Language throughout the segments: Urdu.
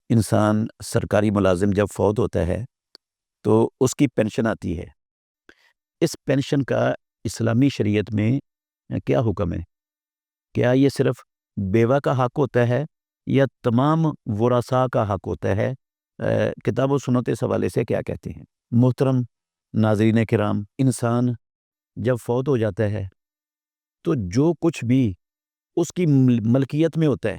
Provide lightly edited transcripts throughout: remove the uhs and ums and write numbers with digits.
انسان سرکاری ملازم جب فوت ہوتا ہے تو اس کی پینشن آتی ہے۔ اس پینشن کا اسلامی شریعت میں کیا حکم ہے؟ کیا یہ صرف بیوہ کا حق ہوتا ہے یا تمام ورثاء کا حق ہوتا ہے؟ کتاب و سنت اس حوالے سے کیا کہتے ہیں؟ محترم ناظرین کرام، انسان جب فوت ہو جاتا ہے تو جو کچھ بھی اس کی ملکیت میں ہوتا ہے،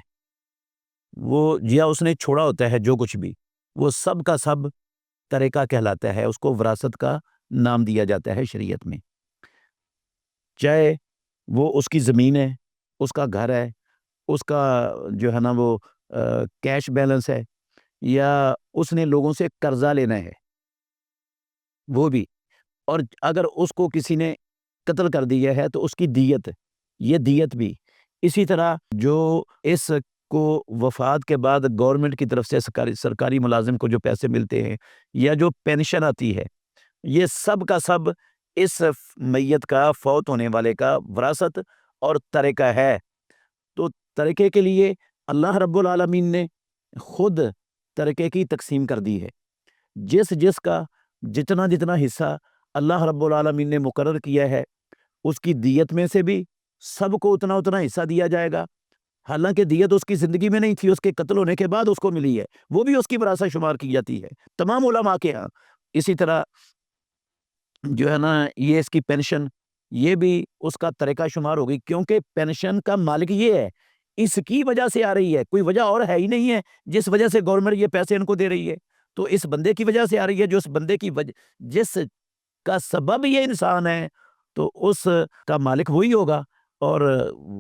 وہ یا اس نے چھوڑا ہوتا ہے، جو کچھ بھی وہ سب کا سب ترکہ کہلاتا ہے، اس کو وراثت کا نام دیا جاتا ہے شریعت میں۔ چاہے وہ اس کی زمین ہے، اس کا گھر ہے، اس کا جو ہے نا وہ کیش بیلنس ہے، یا اس نے لوگوں سے قرضہ لینا ہے وہ بھی، اور اگر اس کو کسی نے قتل کر دیا ہے تو اس کی دیت، یہ دیت بھی۔ اسی طرح جو اس کو وفات کے بعد گورنمنٹ کی طرف سے سرکاری ملازم کو جو پیسے ملتے ہیں یا جو پینشن آتی ہے، یہ سب کا سب اس میت کا، فوت ہونے والے کا وراثت اور ترکہ ہے۔ تو ترکے کے لیے اللہ رب العالمین نے خود ترکے کی تقسیم کر دی ہے۔ جس کا جتنا جتنا حصہ اللہ رب العالمین نے مقرر کیا ہے، اس کی دیت میں سے بھی سب کو اتنا اتنا حصہ دیا جائے گا۔ حالانکہ دیت اس کی زندگی میں نہیں تھی، اس کے قتل ہونے کے بعد اس کو ملی ہے، وہ بھی اس کی وراثت شمار کی جاتی ہے تمام علماء کے ہاں۔ اسی طرح جو ہے نا یہ اس کی پینشن، یہ بھی اس کا ترکہ شمار ہوگی، کیونکہ پینشن کا مالک یہ ہے، اس کی وجہ سے آ رہی ہے، کوئی وجہ اور ہے ہی نہیں ہے جس وجہ سے گورنمنٹ یہ پیسے ان کو دے رہی ہے، تو اس بندے کی وجہ سے آ رہی ہے، جو اس بندے کی وجہ، جس کا سبب یہ انسان ہے، تو اس کا مالک وہی ہوگا، اور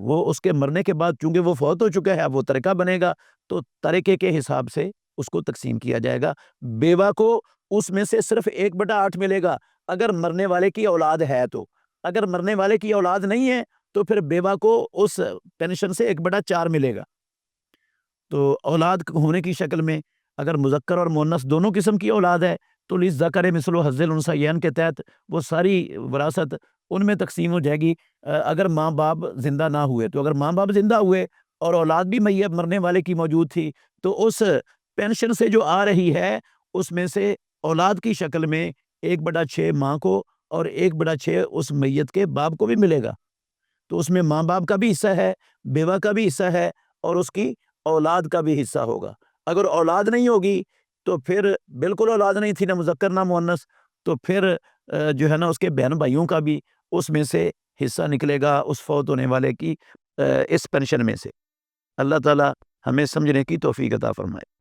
وہ اس کے مرنے کے بعد چونکہ وہ فوت ہو چکا ہے، اب وہ ترکہ بنے گا، تو ترکے کے حساب سے اس کو تقسیم کیا جائے گا۔ بیوہ کو اس میں سے صرف 1/8 ملے گا اگر مرنے والے کی اولاد ہے تو، اگر مرنے والے کی اولاد نہیں ہے تو پھر بیوہ کو اس پینشن سے 1/4 ملے گا۔ تو اولاد ہونے کی شکل میں اگر مذکر اور مؤنث دونوں قسم کی اولاد ہے تو للذکر مثل حظ الانثیین کے تحت وہ ساری وراثت ان میں تقسیم ہو جائے گی۔ اگر ماں باپ زندہ نہ ہوئے تو، اگر ماں باپ زندہ ہوئے اور اولاد بھی میت مرنے والے کی موجود تھی تو اس پینشن سے جو آ رہی ہے اس میں سے اولاد کی شکل میں 1/6 ماں کو اور 1/6 اس میت کے باپ کو بھی ملے گا۔ تو اس میں ماں باپ کا بھی حصہ ہے، بیوہ کا بھی حصہ ہے، اور اس کی اولاد کا بھی حصہ ہوگا۔ اگر اولاد نہیں ہوگی تو پھر بالکل اولاد نہیں تھی، نہ مذکر نہ مؤنث، تو پھر جو ہے نا اس کے بہن بھائیوں کا بھی اس میں سے حصہ نکلے گا اس فوت ہونے والے کی اس پینشن میں سے۔ اللہ تعالی ہمیں سمجھنے کی توفیق عطا فرمائے۔